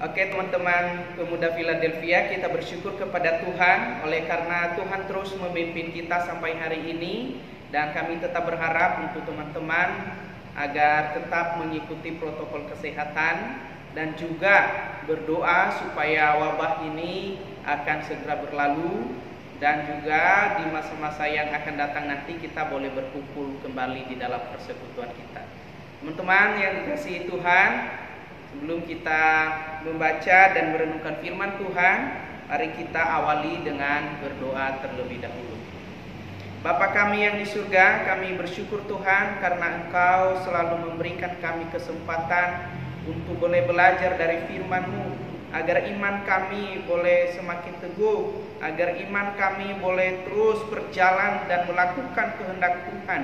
Oke teman-teman pemuda Philadelphia, kita bersyukur kepada Tuhan oleh karena Tuhan terus memimpin kita sampai hari ini. Dan kami tetap berharap untuk teman-teman agar tetap mengikuti protokol kesehatan dan juga berdoa supaya wabah ini akan segera berlalu. Dan juga di masa-masa yang akan datang nanti kita boleh berkumpul kembali di dalam persekutuan kita. Teman-teman yang dikasihi Tuhan, sebelum kita membaca dan merenungkan firman Tuhan, mari kita awali dengan berdoa terlebih dahulu. Bapa kami yang di surga, kami bersyukur Tuhan karena Engkau selalu memberikan kami kesempatan untuk boleh belajar dari firman-Mu, agar iman kami boleh semakin teguh, agar iman kami boleh terus berjalan dan melakukan kehendak Tuhan.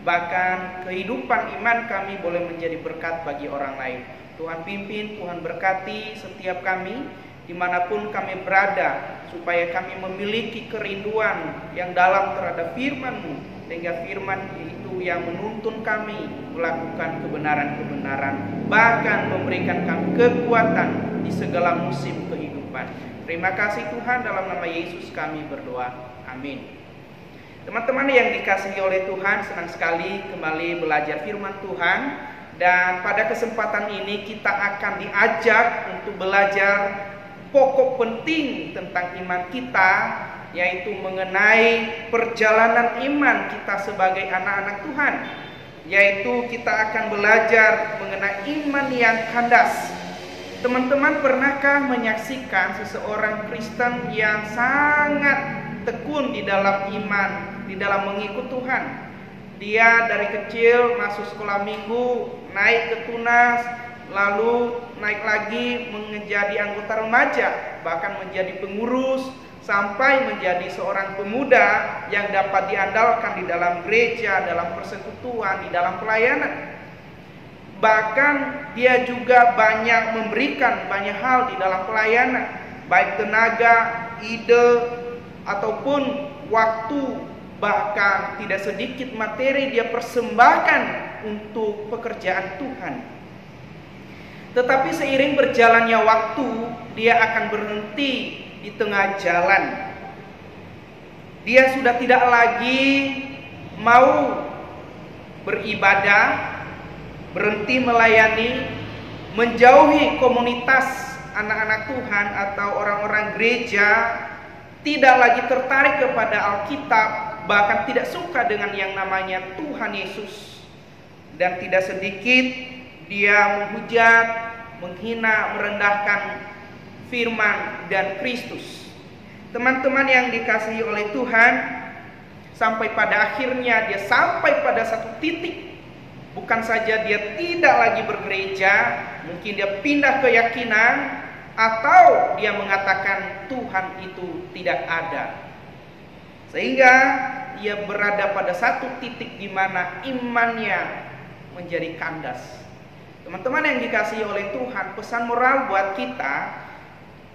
Bahkan kehidupan iman kami boleh menjadi berkat bagi orang lain. Tuhan pimpin, Tuhan berkati setiap kami dimanapun kami berada, supaya kami memiliki kerinduan yang dalam terhadap firman-Mu, sehingga firman itu yang menuntun kami melakukan kebenaran-kebenaran, bahkan memberikan kami kekuatan di segala musim kehidupan. Terima kasih Tuhan, dalam nama Yesus kami berdoa, amin. Teman-teman yang dikasihi oleh Tuhan, senang sekali kembali belajar firman Tuhan. Dan pada kesempatan ini kita akan diajak untuk belajar pokok penting tentang iman kita, yaitu mengenai perjalanan iman kita sebagai anak-anak Tuhan. Yaitu kita akan belajar mengenai iman yang kandas. Teman-teman pernahkah menyaksikan seseorang Kristen yang sangat tekun di dalam iman, di dalam mengikut Tuhan? Dia dari kecil masuk sekolah minggu, naik ke tunas, lalu naik lagi menjadi anggota remaja, bahkan menjadi pengurus, sampai menjadi seorang pemuda yang dapat diandalkan di dalam gereja, dalam persekutuan, di dalam pelayanan. Bahkan dia juga banyak memberikan banyak hal di dalam pelayanan, baik tenaga, ide, ataupun waktu. Bahkan tidak sedikit materi dia persembahkan untuk pekerjaan Tuhan. Tetapi seiring berjalannya waktu, dia akan berhenti di tengah jalan. Dia sudah tidak lagi mau beribadah, berhenti melayani, menjauhi komunitas anak-anak Tuhan atau orang-orang gereja, tidak lagi tertarik kepada Alkitab, bahkan tidak suka dengan yang namanya Tuhan Yesus. Dan tidak sedikit dia menghujat, menghina, merendahkan firman dan Kristus. Teman-teman yang dikasihi oleh Tuhan, sampai pada akhirnya dia sampai pada satu titik. Bukan saja dia tidak lagi bergereja, mungkin dia pindah keyakinan, atau dia mengatakan Tuhan itu tidak ada. Sehingga ia berada pada satu titik di mana imannya menjadi kandas. Teman-teman yang dikasihi oleh Tuhan, pesan moral buat kita,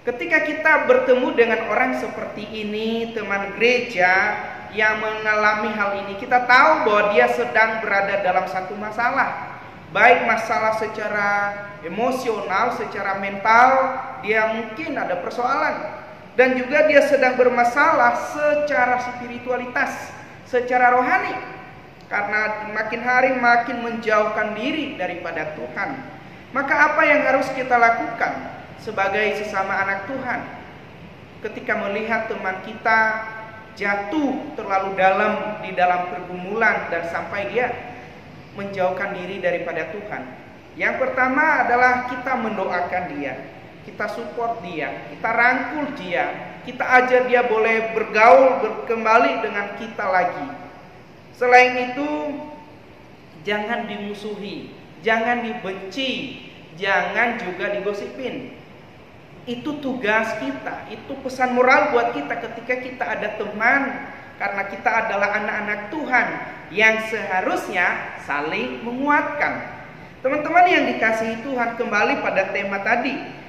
ketika kita bertemu dengan orang seperti ini, teman gereja yang mengalami hal ini, kita tahu bahwa dia sedang berada dalam satu masalah. Baik masalah secara emosional, secara mental, dia mungkin ada persoalan. Dan juga dia sedang bermasalah secara spiritualitas, secara rohani. Karena makin hari makin menjauhkan diri daripada Tuhan. Maka apa yang harus kita lakukan sebagai sesama anak Tuhan? Ketika melihat teman kita jatuh terlalu dalam di dalam pergumulan dan sampai dia menjauhkan diri daripada Tuhan. Yang pertama adalah kita mendoakan dia. Kita support dia, kita rangkul dia, kita ajar dia boleh bergaul, kembali dengan kita lagi. Selain itu, jangan dimusuhi, jangan dibenci, jangan juga digosipin. Itu tugas kita, itu pesan moral buat kita ketika kita ada teman, karena kita adalah anak-anak Tuhan yang seharusnya saling menguatkan. Teman-teman yang dikasihi Tuhan, kembali pada tema tadi.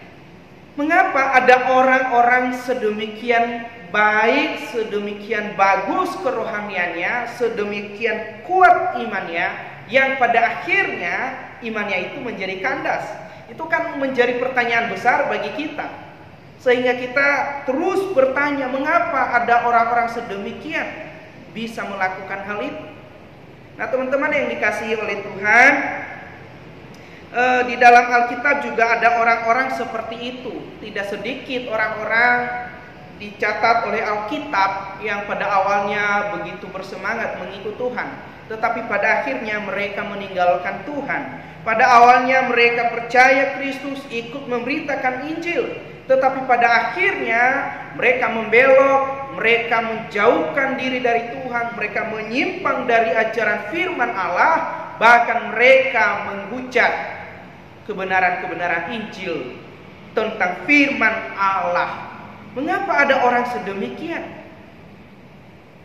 Mengapa ada orang-orang sedemikian baik, sedemikian bagus kerohaniannya, sedemikian kuat imannya, yang pada akhirnya imannya itu menjadi kandas. Itu kan menjadi pertanyaan besar bagi kita, sehingga kita terus bertanya, mengapa ada orang-orang sedemikian bisa melakukan hal itu. Nah teman-teman yang dikasihi oleh Tuhan, di dalam Alkitab juga ada orang-orang seperti itu. Tidak sedikit orang-orang dicatat oleh Alkitab yang pada awalnya begitu bersemangat mengikut Tuhan, tetapi pada akhirnya mereka meninggalkan Tuhan. Pada awalnya mereka percaya Kristus, ikut memberitakan Injil, tetapi pada akhirnya mereka membelok, mereka menjauhkan diri dari Tuhan, mereka menyimpang dari ajaran firman Allah, bahkan mereka menghujat kebenaran-kebenaran Injil tentang firman Allah. Mengapa ada orang sedemikian?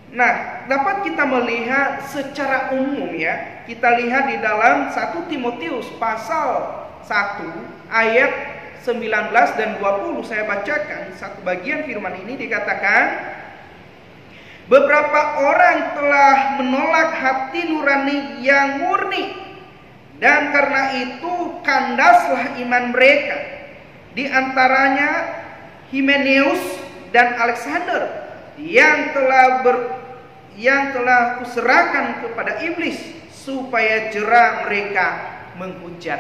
Nah, dapat kita melihat secara umum ya. Kita lihat di dalam 1 Timotius pasal 1 ayat 19 dan 20. Saya bacakan satu bagian firman ini, dikatakan, beberapa orang telah menolak hati nurani yang murni, dan karena itu kandaslah iman mereka. Di antaranya Himeneus dan Alexander yang telah kuserahkan kepada iblis supaya jera mereka menghujat.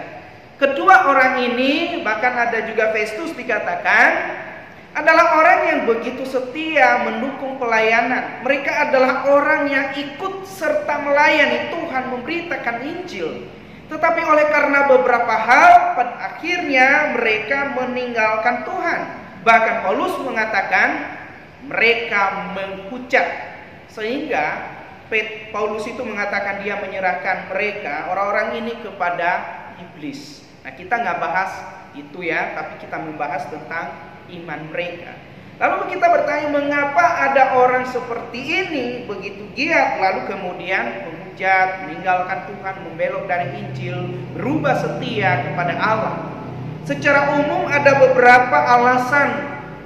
Kedua orang ini, bahkan ada juga Festus dikatakan, adalah orang yang begitu setia mendukung pelayanan. Mereka adalah orang yang ikut serta melayani Tuhan, memberitakan Injil. Tetapi oleh karena beberapa hal, pada akhirnya mereka meninggalkan Tuhan. Bahkan Paulus mengatakan mereka menghujat. Sehingga Paulus itu mengatakan dia menyerahkan mereka, orang-orang ini, kepada iblis. Nah kita nggak bahas itu ya, tapi kita membahas tentang iman mereka. Lalu kita bertanya, mengapa ada orang seperti ini begitu giat lalu kemudian menghujat, meninggalkan Tuhan, membelok dari Injil, berubah setia kepada Allah? Secara umum ada beberapa alasan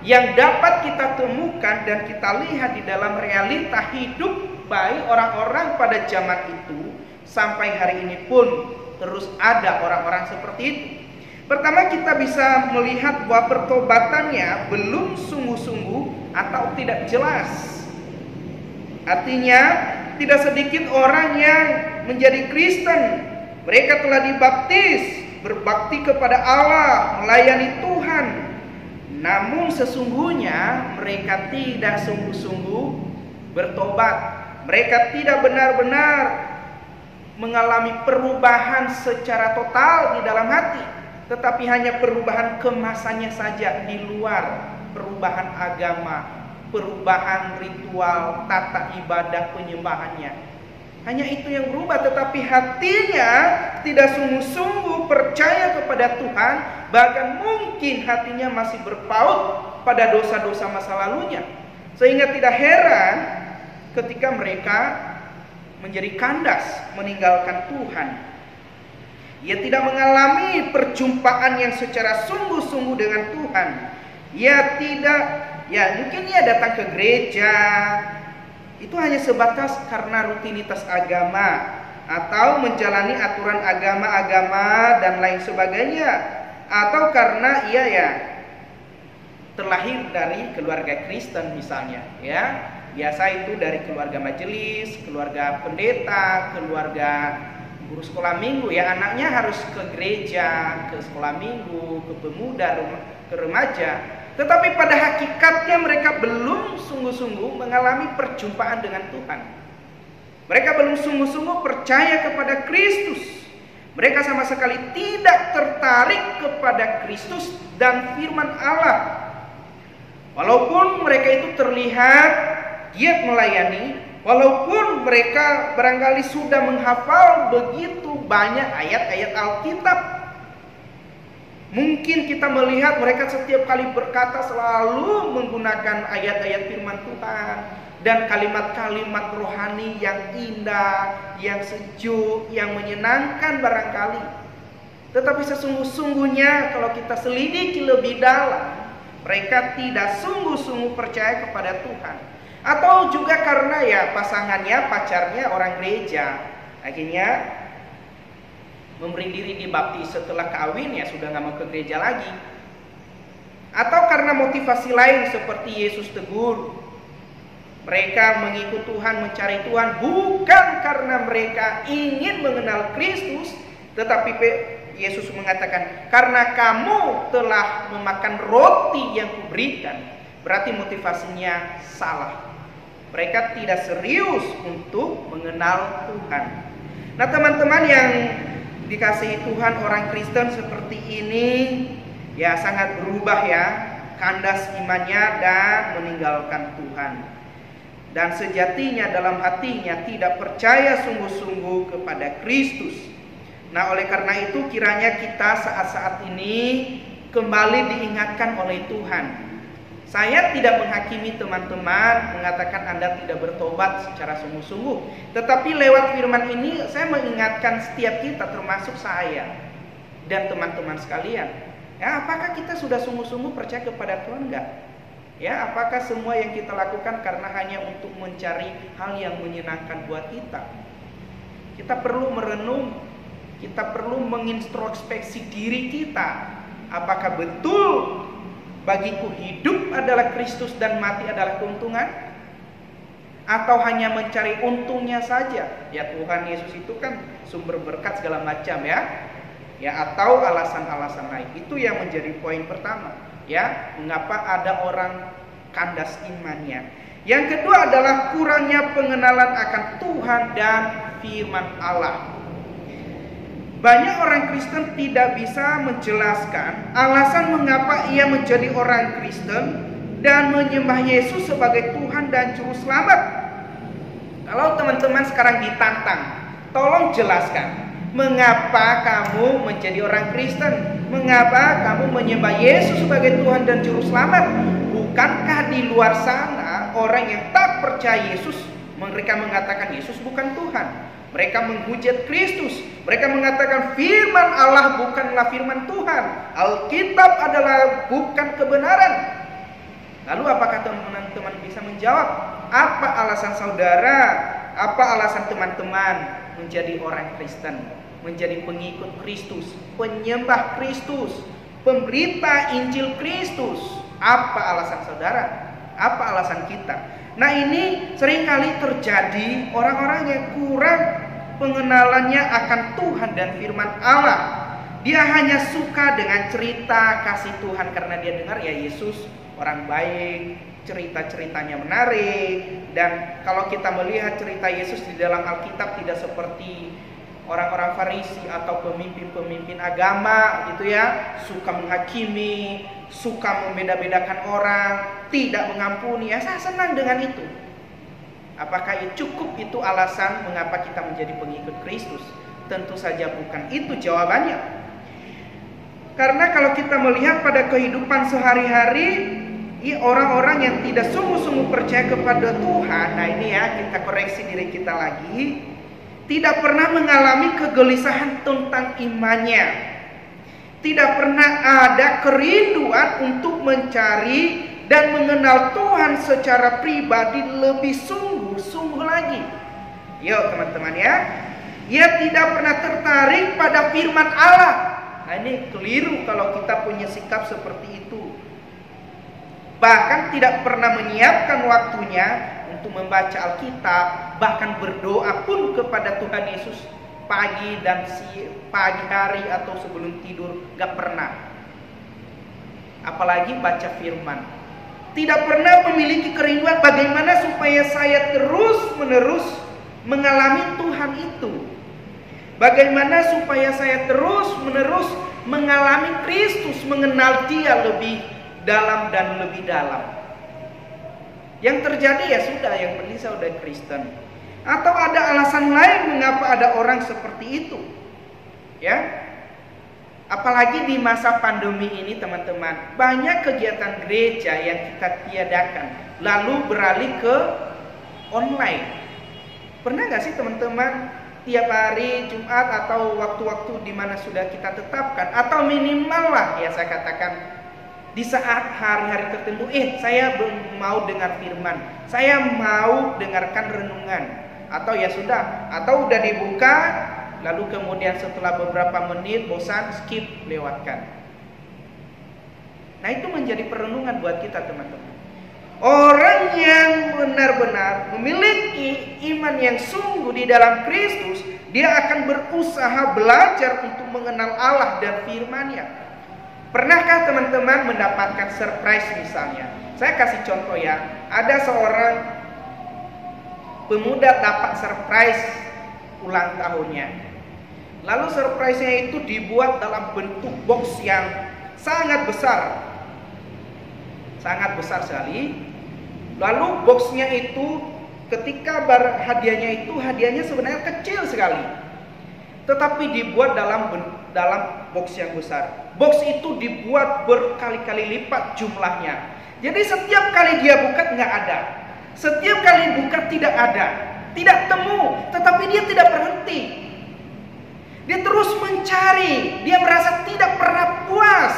yang dapat kita temukan dan kita lihat di dalam realita hidup baik orang-orang pada zaman itu. Sampai hari ini pun terus ada orang-orang seperti itu. Pertama, kita bisa melihat bahwa pertobatannya belum sungguh-sungguh atau tidak jelas. Artinya tidak sedikit orang yang menjadi Kristen, mereka telah dibaptis, berbakti kepada Allah, melayani Tuhan, namun sesungguhnya mereka tidak sungguh-sungguh bertobat. Mereka tidak benar-benar mengalami perubahan secara total di dalam hati, tetapi hanya perubahan kemasannya saja di luar, perubahan agama, perubahan ritual, tata ibadah penyembahannya. Hanya itu yang berubah, tetapi hatinya tidak sungguh-sungguh percaya kepada Tuhan. Bahkan mungkin hatinya masih berpaut pada dosa-dosa masa lalunya. Sehingga tidak heran ketika mereka menjadi kandas, meninggalkan Tuhan. Ia tidak mengalami perjumpaan yang secara sungguh-sungguh dengan Tuhan. Ia tidak, mungkin ia datang ke gereja, itu hanya sebatas karena rutinitas agama, atau menjalani aturan agama-agama dan lain sebagainya, atau karena ia terlahir dari keluarga Kristen misalnya, biasa itu dari keluarga majelis, keluarga pendeta, keluarga guru sekolah minggu, anaknya harus ke gereja, ke sekolah minggu, ke pemuda, ke remaja. Tetapi pada hakikatnya mereka belum sungguh-sungguh mengalami perjumpaan dengan Tuhan. Mereka belum sungguh-sungguh percaya kepada Kristus. Mereka sama sekali tidak tertarik kepada Kristus dan firman Allah. Walaupun mereka itu terlihat giat melayani, walaupun mereka barangkali sudah menghafal begitu banyak ayat-ayat Alkitab, mungkin kita melihat mereka setiap kali berkata selalu menggunakan ayat-ayat firman Tuhan dan kalimat-kalimat rohani yang indah, yang sejuk, yang menyenangkan barangkali. Tetapi sesungguh-sungguhnya kalau kita selidiki lebih dalam, mereka tidak sungguh-sungguh percaya kepada Tuhan. Atau juga karena pasangannya, pacarnya orang gereja, akhirnya memberi diri dibaptis setelah kawin, ya sudah nggak mau ke gereja lagi. Atau karena motivasi lain seperti Yesus tegur, mereka mengikut Tuhan, mencari Tuhan bukan karena mereka ingin mengenal Kristus, tetapi Yesus mengatakan, karena kamu telah memakan roti yang kuberikan. Berarti motivasinya salah. Mereka tidak serius untuk mengenal Tuhan. Nah, teman-teman yang dikasihi Tuhan, orang Kristen seperti ini ya sangat berubah ya, kandas imannya dan meninggalkan Tuhan. Dan sejatinya dalam hatinya tidak percaya sungguh-sungguh kepada Kristus. Nah, oleh karena itu kiranya kita saat-saat ini kembali diingatkan oleh Tuhan. Saya tidak menghakimi teman-teman, mengatakan Anda tidak bertobat secara sungguh-sungguh. Tetapi lewat firman ini saya mengingatkan setiap kita, termasuk saya dan teman-teman sekalian. Ya, apakah kita sudah sungguh-sungguh percaya kepada Tuhan enggak? Ya, apakah semua yang kita lakukan karena hanya untuk mencari hal yang menyenangkan buat kita? Kita perlu merenung, kita perlu mengintrospeksi diri kita. Apakah betul bagiku hidup adalah Kristus dan mati adalah keuntungan? Atau hanya mencari untungnya saja? Ya, Tuhan Yesus itu kan sumber berkat segala macam ya. Ya, atau alasan-alasan lain. Itu yang menjadi poin pertama. Ya, mengapa ada orang kandas imannya. Yang kedua adalah kurangnya pengenalan akan Tuhan dan firman Allah. Banyak orang Kristen tidak bisa menjelaskan alasan mengapa ia menjadi orang Kristen dan menyembah Yesus sebagai Tuhan dan Juru Selamat. Kalau teman-teman sekarang ditantang, tolong jelaskan mengapa kamu menjadi orang Kristen, mengapa kamu menyembah Yesus sebagai Tuhan dan Juru Selamat. Bukankah di luar sana orang yang tak percaya Yesus, mereka mengatakan Yesus bukan Tuhan? Mereka menghujat Kristus. Mereka mengatakan firman Allah bukanlah firman Tuhan. Alkitab adalah bukan kebenaran. Lalu apakah teman-teman bisa menjawab? Apa alasan saudara? Apa alasan teman-teman menjadi orang Kristen? Menjadi pengikut Kristus, penyembah Kristus, pemberita Injil Kristus. Apa alasan saudara? Apa alasan kita? Nah, ini seringkali terjadi orang-orang yang kurang pengenalannya akan Tuhan dan firman Allah. Dia hanya suka dengan cerita kasih Tuhan karena dia dengar ya Yesus orang baik, cerita-ceritanya menarik. Dan kalau kita melihat cerita Yesus di dalam Alkitab tidak seperti orang-orang Farisi atau pemimpin-pemimpin agama gitu ya, suka menghakimi, suka membeda-bedakan orang, tidak mengampuni. Ya, saya senang dengan itu. Apakah cukup itu alasan mengapa kita menjadi pengikut Kristus? Tentu saja bukan itu jawabannya. Karena kalau kita melihat pada kehidupan sehari-hari, orang-orang yang tidak sungguh-sungguh percaya kepada Tuhan, nah ini ya kita koreksi diri kita lagi, tidak pernah mengalami kegelisahan tentang imannya. Tidak pernah ada kerinduan untuk mencari dan mengenal Tuhan secara pribadi lebih sungguh-sungguh lagi. Yuk teman-teman ya. Ia tidak pernah tertarik pada firman Allah. Nah, ini keliru kalau kita punya sikap seperti itu. Bahkan tidak pernah menyiapkan waktunya untuk membaca Alkitab, bahkan berdoa pun kepada Tuhan Yesus pagi hari atau sebelum tidur, gak pernah. Apalagi baca firman. Tidak pernah memiliki kerinduan bagaimana supaya saya terus-menerus mengalami Tuhan itu. Bagaimana supaya saya terus-menerus mengalami Kristus, mengenal Dia lebih dalam dan lebih dalam. Yang terjadi ya sudah, yang penting saya udah Kristen. Atau ada alasan lain mengapa ada orang seperti itu. Ya. Apalagi di masa pandemi ini teman-teman, banyak kegiatan gereja yang kita tiadakan lalu beralih ke online. Pernah gak sih teman-teman tiap hari Jumat atau waktu-waktu di mana sudah kita tetapkan, atau minimal lah ya saya katakan di saat hari-hari tertentu, saya belum mau dengar firman, saya mau dengarkan renungan, atau ya sudah, atau udah dibuka lalu kemudian setelah beberapa menit bosan, skip, lewatkan. Nah, itu menjadi perenungan buat kita, teman-teman. Orang yang benar-benar memiliki iman yang sungguh di dalam Kristus, dia akan berusaha belajar untuk mengenal Allah dan firman-Nya. Pernahkah teman-teman mendapatkan surprise misalnya? Saya kasih contoh ya. Ada seorang pemuda dapat surprise ulang tahunnya. Lalu surprise-nya itu dibuat dalam bentuk box yang sangat besar. Sangat besar sekali. Lalu boxnya itu ketika hadiahnya itu, hadiahnya sebenarnya kecil sekali. Tetapi dibuat dalam box yang besar. Box itu dibuat berkali-kali lipat jumlahnya. Jadi setiap kali dia buka nggak ada. Setiap kali buka tidak ada. Tidak temu. Tetapi dia tidak berhenti. Dia terus mencari. Dia merasa tidak pernah puas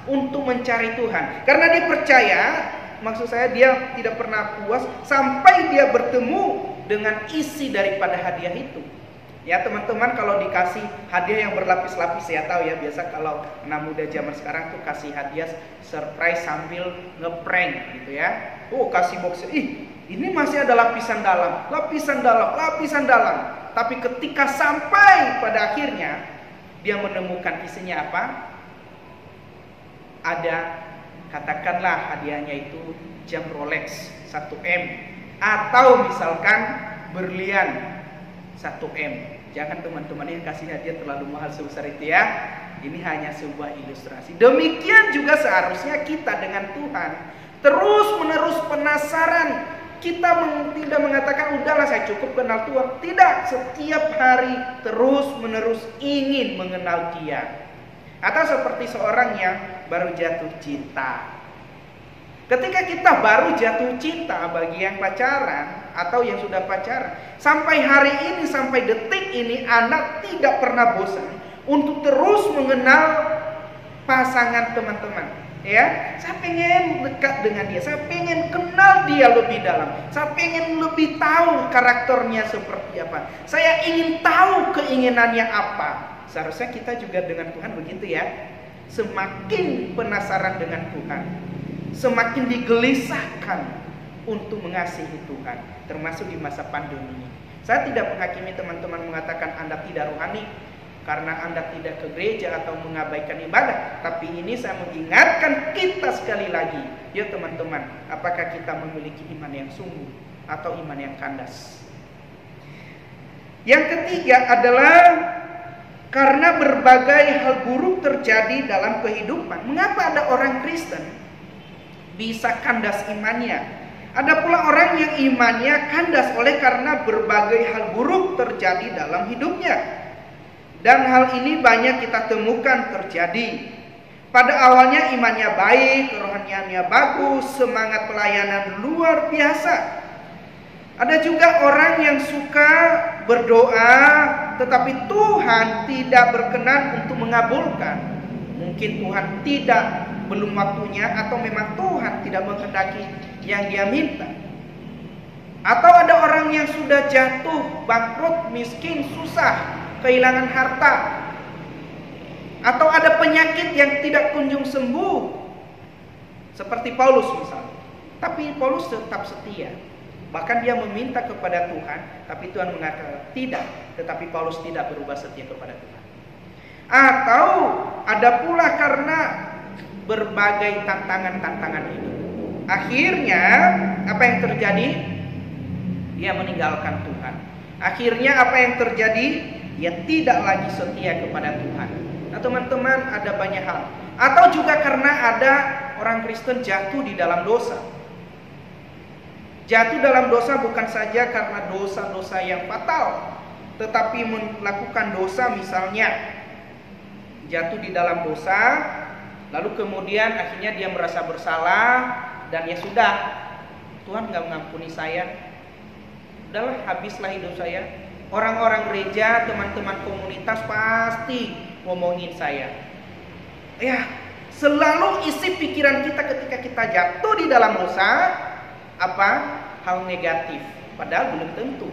untuk mencari Tuhan. Karena dia percaya, maksud saya dia tidak pernah puas sampai dia bertemu dengan isi daripada hadiah itu. Ya teman-teman, kalau dikasih hadiah yang berlapis-lapis, saya tahu ya, biasa kalau anak muda zaman sekarang tuh kasih hadiah surprise sambil ngeprank gitu ya. Oh, kasih box, ini masih ada lapisan dalam, lapisan dalam, lapisan dalam. Tapi ketika sampai pada akhirnya dia menemukan isinya apa? Ada, katakanlah hadiahnya itu jam Rolex 1M, atau misalkan berlian 1M. Jangan teman-teman yang kasih hadiah terlalu mahal sebesar itu ya. Ini hanya sebuah ilustrasi. Demikian juga seharusnya kita dengan Tuhan. Terus menerus penasaran. Kita tidak mengatakan udahlah saya cukup kenal Tuhan. Tidak, setiap hari terus menerus ingin mengenal Dia. Atau seperti seorang yang baru jatuh cinta. Ketika kita baru jatuh cinta, bagi yang pacaran atau yang sudah pacaran, sampai hari ini, sampai detik ini, Anda tidak pernah bosan untuk terus mengenal pasangan teman-teman. Ya, saya pengen dekat dengan dia, saya pengen kenal dia lebih dalam, saya pengen lebih tahu karakternya seperti apa, saya ingin tahu keinginannya apa. Seharusnya kita juga dengan Tuhan begitu ya. Semakin penasaran dengan Tuhan, semakin digelisahkan untuk mengasihi Tuhan, termasuk di masa pandemi ini. Saya tidak menghakimi teman-teman mengatakan Anda tidak rohani karena Anda tidak ke gereja atau mengabaikan ibadah. Tapi ini saya mengingatkan kita sekali lagi, ya teman-teman, apakah kita memiliki iman yang sungguh atau iman yang kandas? Yang ketiga adalah karena berbagai hal buruk terjadi dalam kehidupan. Mengapa ada orang Kristen bisa kandas imannya? Ada pula orang yang imannya kandas oleh karena berbagai hal buruk terjadi dalam hidupnya. Dan hal ini banyak kita temukan terjadi. Pada awalnya imannya baik, kerohaniannya bagus, semangat pelayanan luar biasa. Ada juga orang yang suka berdoa, tetapi Tuhan tidak berkenan untuk mengabulkan. Mungkin Tuhan belum waktunya, atau memang Tuhan tidak menghendaki yang dia minta. Atau ada orang yang sudah jatuh, bangkrut, miskin, susah, kehilangan harta. Atau ada penyakit yang tidak kunjung sembuh, seperti Paulus misalnya. Tapi Paulus tetap setia. Bahkan dia meminta kepada Tuhan, tapi Tuhan mengatakan tidak. Tetapi Paulus tidak berubah setia kepada Tuhan. Atau ada pula karena berbagai tantangan-tantangan hidup. Akhirnya apa yang terjadi? Dia meninggalkan Tuhan. Akhirnya apa yang terjadi? Dia tidak lagi setia kepada Tuhan. Nah teman-teman, ada banyak hal. Atau juga karena ada orang Kristen jatuh di dalam dosa. Jatuh dalam dosa bukan saja karena dosa-dosa yang fatal, tetapi melakukan dosa misalnya jatuh di dalam dosa, lalu kemudian akhirnya dia merasa bersalah, dan ya sudah, Tuhan gak mengampuni saya, udahlah habislah hidup saya. Orang-orang gereja, teman-teman komunitas pasti ngomongin saya. Ya, selalu isi pikiran kita ketika kita jatuh di dalam dosa, apa? Hal negatif. Padahal belum tentu.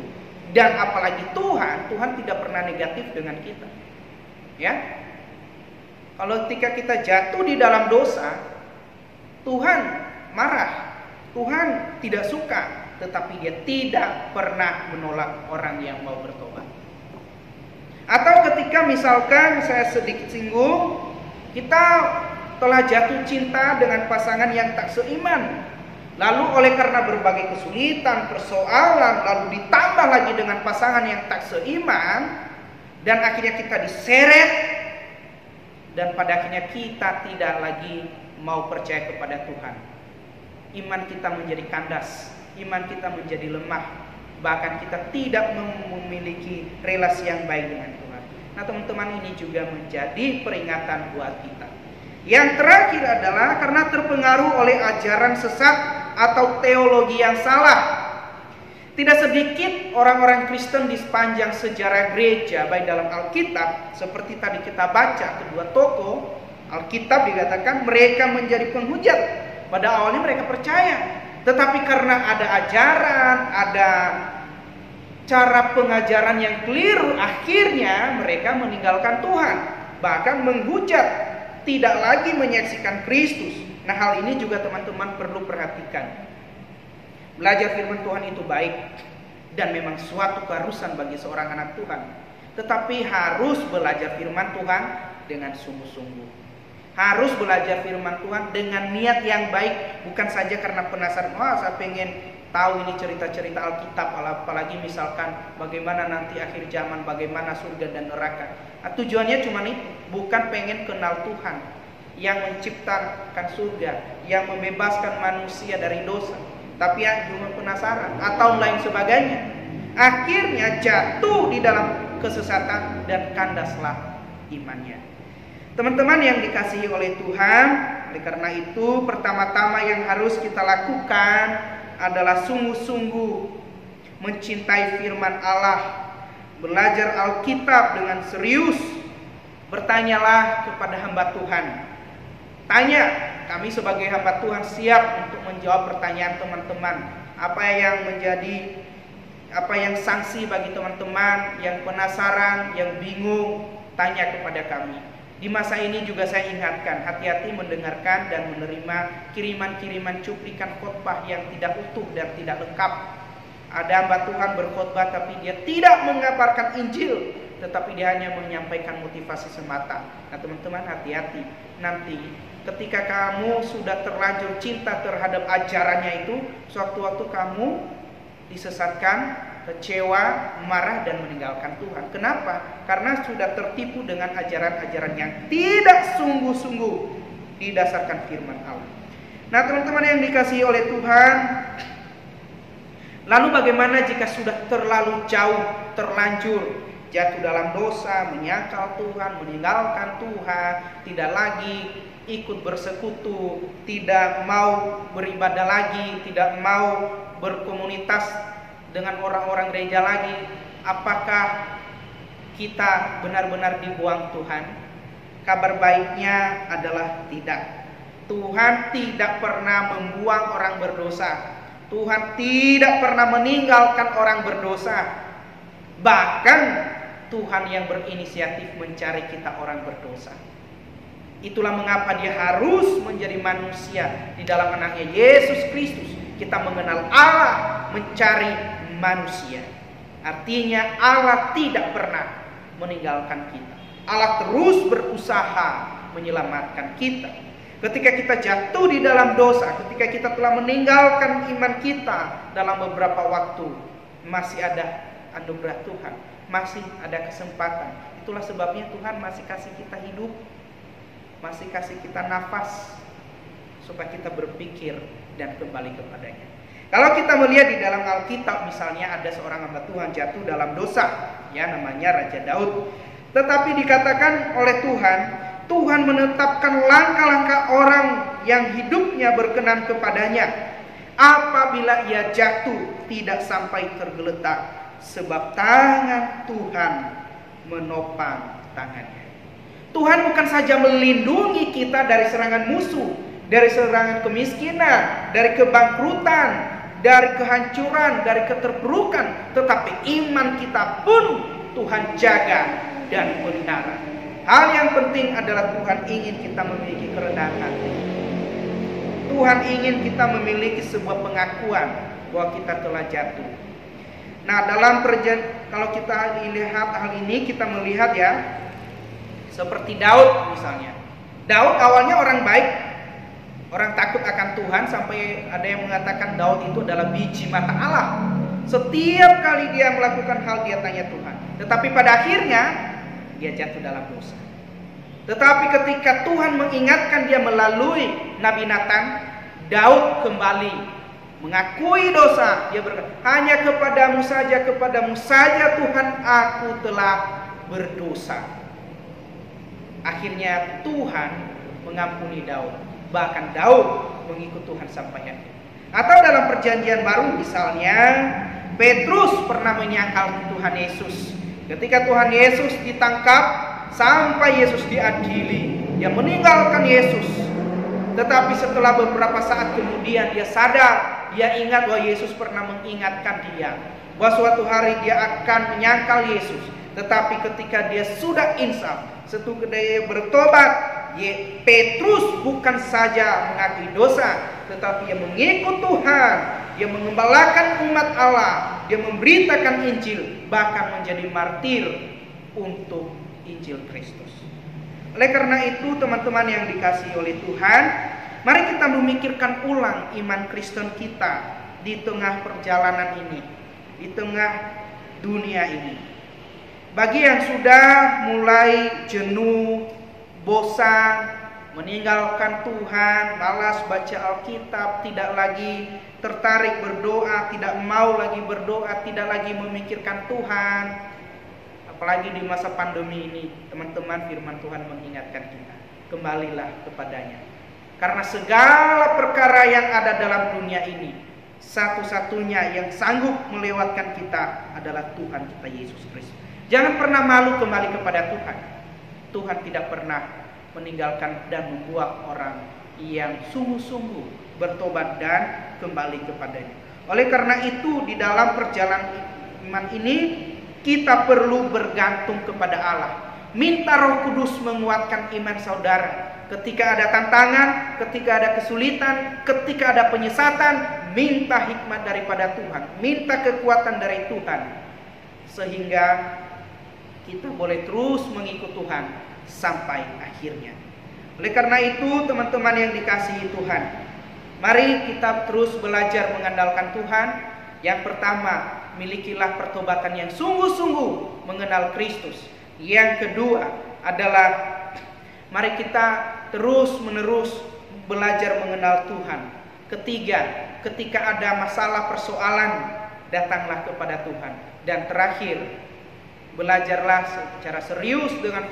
dan apalagi Tuhan tidak pernah negatif dengan kita. Ya. Kalau ketika kita jatuh di dalam dosa, Tuhan marah, Tuhan tidak suka, tetapi Dia tidak pernah menolak orang yang mau bertobat. Atau ketika misalkan saya sedikit singgung, kita telah jatuh cinta dengan pasangan yang tak seiman, lalu oleh karena berbagai kesulitan, persoalan, lalu ditambah lagi dengan pasangan yang tak seiman, dan akhirnya kita diseret, dan pada akhirnya kita tidak lagi mau percaya kepada Tuhan. Iman kita menjadi kandas, iman kita menjadi lemah, bahkan kita tidak memiliki relasi yang baik dengan Tuhan. Nah teman-teman, ini juga menjadi peringatan buat kita. Yang terakhir adalah karena terpengaruh oleh ajaran sesat atau teologi yang salah. Tidak sedikit orang-orang Kristen di sepanjang sejarah gereja, baik dalam Alkitab, seperti tadi kita baca kedua tokoh Alkitab, dikatakan mereka menjadi penghujat. Pada awalnya mereka percaya, tetapi karena ada ajaran, ada cara pengajaran yang keliru, akhirnya mereka meninggalkan Tuhan, bahkan menghujat, tidak lagi menyaksikan Kristus. Nah hal ini juga teman-teman perlu perhatikan. Belajar firman Tuhan itu baik dan memang suatu keharusan bagi seorang anak Tuhan. Tetapi harus belajar firman Tuhan dengan sungguh-sungguh. Harus belajar firman Tuhan dengan niat yang baik, bukan saja karena penasaran, saya pengen tahu ini cerita-cerita Alkitab, apalagi misalkan bagaimana nanti akhir zaman, bagaimana surga dan neraka. Nah, tujuannya cuma itu, bukan pengen kenal Tuhan yang menciptakan surga, yang membebaskan manusia dari dosa, tapi yang cuma penasaran atau lain sebagainya. Akhirnya jatuh di dalam kesesatan dan kandaslah imannya. Teman-teman yang dikasihi oleh Tuhan, oleh karena itu pertama-tama yang harus kita lakukan adalah sungguh-sungguh mencintai firman Allah, belajar Alkitab dengan serius. Bertanyalah kepada hamba Tuhan. Tanya, kami sebagai hamba Tuhan siap untuk menjawab pertanyaan teman-teman. Apa yang sanksi bagi teman-teman yang penasaran, yang bingung, tanya kepada kami. Di masa ini juga saya ingatkan, hati-hati mendengarkan dan menerima kiriman-kiriman cuplikan khotbah yang tidak utuh dan tidak lengkap. Ada hamba Tuhan berkhotbah tapi dia tidak mengabarkan Injil, tetapi dia hanya menyampaikan motivasi semata. Nah teman-teman, hati-hati. Nanti ketika kamu sudah terlanjur cinta terhadap ajarannya itu, suatu waktu kamu disesatkan, kecewa, marah, dan meninggalkan Tuhan. Kenapa? Karena sudah tertipu dengan ajaran-ajaran yang tidak sungguh-sungguh didasarkan firman Allah. Nah teman-teman yang dikasihi oleh Tuhan, lalu bagaimana jika sudah terlalu jauh, terlanjur jatuh dalam dosa, menyangkal Tuhan, meninggalkan Tuhan, tidak lagi ikut bersekutu, tidak mau beribadah lagi, tidak mau berkomunitas dengan orang-orang gereja lagi? Apakah kita benar-benar dibuang Tuhan? Kabar baiknya adalah tidak. Tuhan tidak pernah membuang orang berdosa. Tuhan tidak pernah meninggalkan orang berdosa. Bahkan Tuhan yang berinisiatif mencari kita orang berdosa. Itulah mengapa Dia harus menjadi manusia di dalam anaknya Yesus Kristus. Kita mengenal Allah, mencari manusia. Artinya Allah tidak pernah meninggalkan kita. Allah terus berusaha menyelamatkan kita. Ketika kita jatuh di dalam dosa, ketika kita telah meninggalkan iman kita dalam beberapa waktu, masih ada anugerah Tuhan, masih ada kesempatan. Itulah sebabnya Tuhan masih kasih kita hidup, masih kasih kita nafas, supaya kita berpikir dan kembali kepadanya. Kalau kita melihat di dalam Alkitab, misalnya ada seorang hamba Tuhan jatuh dalam dosa, ya namanya Raja Daud. Tetapi dikatakan oleh Tuhan, Tuhan menetapkan langkah-langkah orang yang hidupnya berkenan kepadanya. Apabila ia jatuh, tidak sampai tergeletak, sebab tangan Tuhan menopang tangannya. Tuhan bukan saja melindungi kita dari serangan musuh, dari serangan kemiskinan, dari kebangkrutan, dari kehancuran, dari keterpurukan, tetapi iman kita pun Tuhan jaga dan pelihara. Hal yang penting adalah Tuhan ingin kita memiliki kerendahan hati. Tuhan ingin kita memiliki sebuah pengakuan bahwa kita telah jatuh. Nah, kalau kita lihat hal ini, kita melihat ya, seperti Daud misalnya. Daud awalnya orang baik, orang takut akan Tuhan, sampai ada yang mengatakan Daud itu adalah biji mata Allah. Setiap kali dia melakukan hal, dia tanya Tuhan. Tetapi pada akhirnya dia jatuh dalam dosa. Tetapi ketika Tuhan mengingatkan dia melalui Nabi Nathan, Daud kembali mengakui dosa. Dia berkata, hanya kepadamu saja Tuhan, aku telah berdosa. Akhirnya Tuhan mengampuni Daud. Bahkan Daud mengikut Tuhan sampai akhir. Atau dalam perjanjian baru misalnya, Petrus pernah menyangkal Tuhan Yesus. Ketika Tuhan Yesus ditangkap sampai Yesus diadili, dia meninggalkan Yesus. Tetapi setelah beberapa saat kemudian dia sadar, dia ingat bahwa Yesus pernah mengingatkan dia bahwa suatu hari dia akan menyangkal Yesus. Tetapi ketika dia sudah insaf, setelah dia bertobat, Petrus bukan saja mengakui dosa, tetapi dia mengikut Tuhan. Dia mengembalakan umat Allah, dia memberitakan Injil, bahkan menjadi martir untuk Injil Kristus. Oleh karena itu, teman-teman yang dikasihi oleh Tuhan, mari kita memikirkan ulang iman Kristen kita di tengah perjalanan ini, di tengah dunia ini. Bagi yang sudah mulai jenuh, bosan, meninggalkan Tuhan, malas baca Alkitab, tidak lagi tertarik berdoa, tidak mau lagi berdoa, tidak lagi memikirkan Tuhan. Apalagi di masa pandemi ini, teman-teman, firman Tuhan mengingatkan kita, kembalilah kepadanya. Karena segala perkara yang ada dalam dunia ini, satu-satunya yang sanggup melewatkan kita adalah Tuhan kita Yesus Kristus. Jangan pernah malu kembali kepada Tuhan. Tuhan tidak pernah meninggalkan dan membuang orang yang sungguh-sungguh bertobat dan kembali kepadanya. Oleh karena itu, di dalam perjalanan iman ini kita perlu bergantung kepada Allah. Minta Roh Kudus menguatkan iman saudara. Ketika ada tantangan, ketika ada kesulitan, ketika ada penyesatan, minta hikmat daripada Tuhan, minta kekuatan dari Tuhan, sehingga kita boleh terus mengikut Tuhan sampai akhirnya. Oleh karena itu, teman-teman yang dikasihi Tuhan, mari kita terus belajar mengandalkan Tuhan. Yang pertama, milikilah pertobatan yang sungguh-sungguh mengenal Kristus. Yang kedua adalah mari kita terus-menerus belajar mengenal Tuhan. Ketiga, ketika ada masalah persoalan, datanglah kepada Tuhan. Dan terakhir, belajarlah secara serius dengan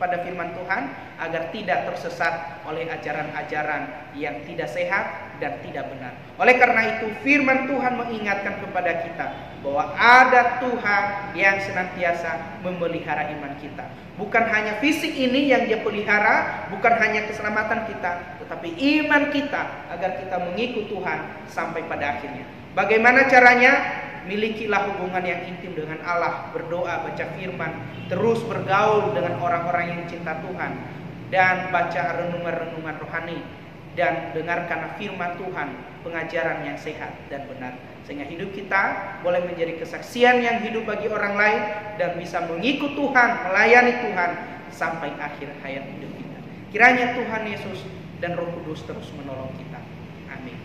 pada firman Tuhan agar tidak tersesat oleh ajaran-ajaran yang tidak sehat dan tidak benar. Oleh karena itu, firman Tuhan mengingatkan kepada kita bahwa ada Tuhan yang senantiasa memelihara iman kita. Bukan hanya fisik ini yang Dia pelihara, bukan hanya keselamatan kita, tetapi iman kita agar kita mengikut Tuhan sampai pada akhirnya. Bagaimana caranya? Milikilah hubungan yang intim dengan Allah, berdoa, baca firman, terus bergaul dengan orang-orang yang cinta Tuhan, dan baca renungan-renungan rohani, dan dengarkan firman Tuhan, pengajaran yang sehat dan benar, sehingga hidup kita boleh menjadi kesaksian yang hidup bagi orang lain, dan bisa mengikut Tuhan, melayani Tuhan sampai akhir hayat hidup kita. Kiranya Tuhan Yesus dan Roh Kudus terus menolong kita. Amin.